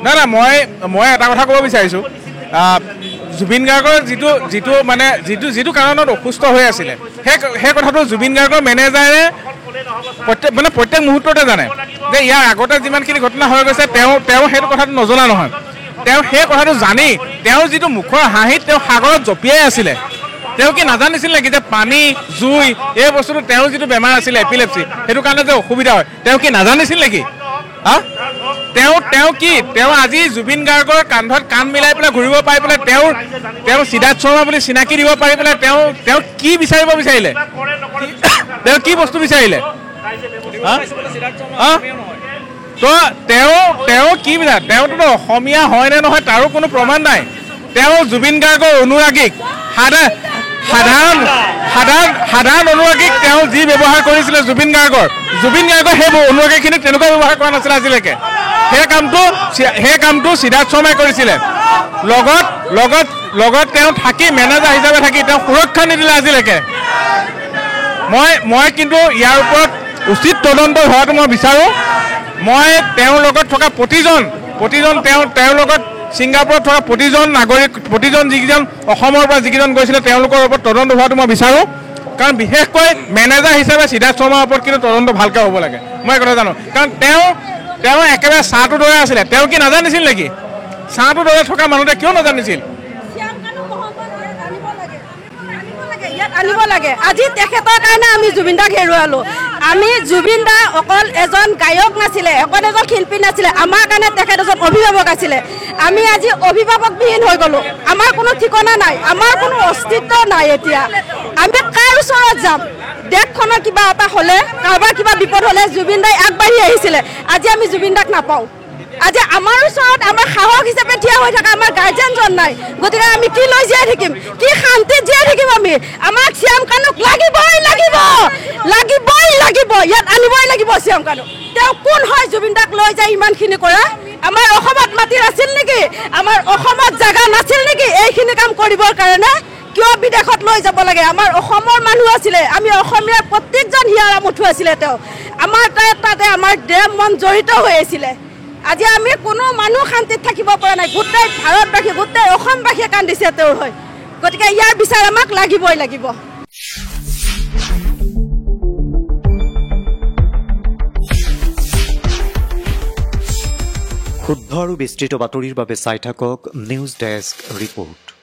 না না মই এটা কথা ক'ব বিচাৰিছোঁ জুবিন গাৰ্গৰ যিটো মানে যিটো কাৰণত অসুস্থ হৈ আছিলে সেই কথাটো জুবিন গাৰ্গৰ মেনেজাৰে প্ৰত্যেক মুহূৰ্ততে জানে যে ইয়াৰ আগতে যিমানখিনি ঘটনা হৈ গৈছে তেওঁ সেইটো কথাটো নজনা নহয় তেওঁ সেই কথাটো জানি তেওঁ যিটো মুখৰ হাঁহিত তেওঁ সাগৰত জঁপিয়াই আছিলে তেওঁ কি নাজানিছিল নেকি যে পানী জুই এই বস্তুটো তেওঁৰ যিটো বেমাৰ আছিলে এপিলেপচি সেইটো কাৰণে যে অসুবিধা হয় তেওঁ কি নাজানিছিল নেকি তেওঁ আজি জুবিন গাৰ্গৰ কান্ধত কাণ মিলাই পেলাই ঘূৰিব পাৰি পেলাই তেওঁ সিদ্ধাৰ্থ শৰ্মা বুলি চিনাকি দিব পাৰি পেলাই তেওঁ কি বিচাৰিব বিচাৰিলে তেওঁ কি বস্তু বিচাৰিলে তো তেওঁ কি বিচাৰে তেওঁতো অসমীয়া হয় নে নহয় তাৰো কোনো প্ৰমাণ নাই তেওঁ জুবিন গাৰ্গৰ অনুৰাগীক সাধাৰণ অনুৰাগীক তেওঁ যি ব্যৱহাৰ কৰিছিলে জুবিন গাৰ্গৰ সেই অনুৰাগীখিনিক তেনেকুৱা ব্যৱহাৰ কৰা নাছিলে আজিলৈকে সেই কামটো সিদ্ধাৰ্থ শৰ্মাই কৰিছিলে লগত তেওঁ থাকি মেনেজাৰ হিচাপে থাকি তেওঁ সুৰক্ষা নিদিলে আজিলৈকে মই কিন্তু ইয়াৰ ওপৰত উচিত তদন্ত হোৱাটো মই বিচাৰোঁ মই তেওঁৰ লগত থকা প্ৰতিজন তেওঁৰ লগত ছিংগাপুৰত থকা প্ৰতিজন নাগৰিক প্ৰতিজন যিকেইজন অসমৰ পৰা যিকেইজন গৈছিলে তেওঁলোকৰ ওপৰত তদন্ত হোৱাটো মই বিচাৰোঁ কাৰণ বিশেষকৈ মেনেজাৰ হিচাপে সিদ্ধাৰ্থ শৰ্মাৰ ওপৰত কিন্তু তদন্ত ভালকৈ হ'ব লাগে মই কথা জানো কাৰণ তেওঁ একেবাৰে চাহটো দৰে আছিলে তেওঁ কি নাজানিছিল নেকি চাহটো দৰে থকা মানুহতে কিয় নাজানিছিল আনিব লাগে আজি তেখেতৰ কাৰণে আমি জুবিন দাক হেৰুৱালোঁ আমি জুবিন দা অকল এজন গায়ক নাছিলে অকল এজন শিল্পী নাছিলে আমাৰ কাৰণে তেখেত এজন অভিভাৱক আছিলে আমি আজি অভিভাৱকবিহীন হৈ গ'লোঁ আমাৰ কোনো ঠিকনা নাই আমাৰ কোনো অস্তিত্ব নাই এতিয়া আমি কাৰ ওচৰত যাম দেশখনৰ কিবা এটা হ'লে কাৰোবাৰ কিবা বিপদ হ'লে জুবিন দাই আগবাঢ়ি আহিছিলে আজি আমি জুবিন দাক নাপাওঁ আজি আমাৰ ওচৰত আমাৰ সাহস হিচাপে থিয় হৈ থকা আমাৰ গাৰ্জেনজন নাই গতিকে আমি কি লৈ জীয়াই থাকিম কি শান্তিত জীয়াই থাকিম আমি আমাক শ্যাম কানুক লাগিবই ইয়াত আনিবই লাগিব শ্যাম কানুক তেওঁ কোন হয় জুবিন দাক লৈ যায় ইমানখিনি কৰা আমাৰ অসমত মাটি আছিল নেকি আমাৰ অসমত জাগা নাছিল নেকি এইখিনি কাম কৰিবৰ কাৰণে কিয় বিদেশত লৈ যাব লাগে আমাৰ অসমৰ মানুহ আছিলে আমি অসমীয়াৰ প্ৰত্যেকজন হিয়াৰা মুঠু আছিলে তেওঁ আমাৰ তাতে আমাৰ দেহ মন জড়িত হৈ আছিলে আজি আমি কোনো মানুহ শান্তিত থাকিব পৰা নাই গোটেই ভাৰতবাসী গোটেই অসমবাসীয়ে কান্দিছে তেওঁৰ হৈ গতিকে ইয়াৰ বিচাৰ আমাক লাগিবই লাগিব শুদ্ধ আৰু বিস্তৃত বাতৰিৰ বাবে চাই থাকক নিউজ ডেস্ক ৰিপোৰ্ট।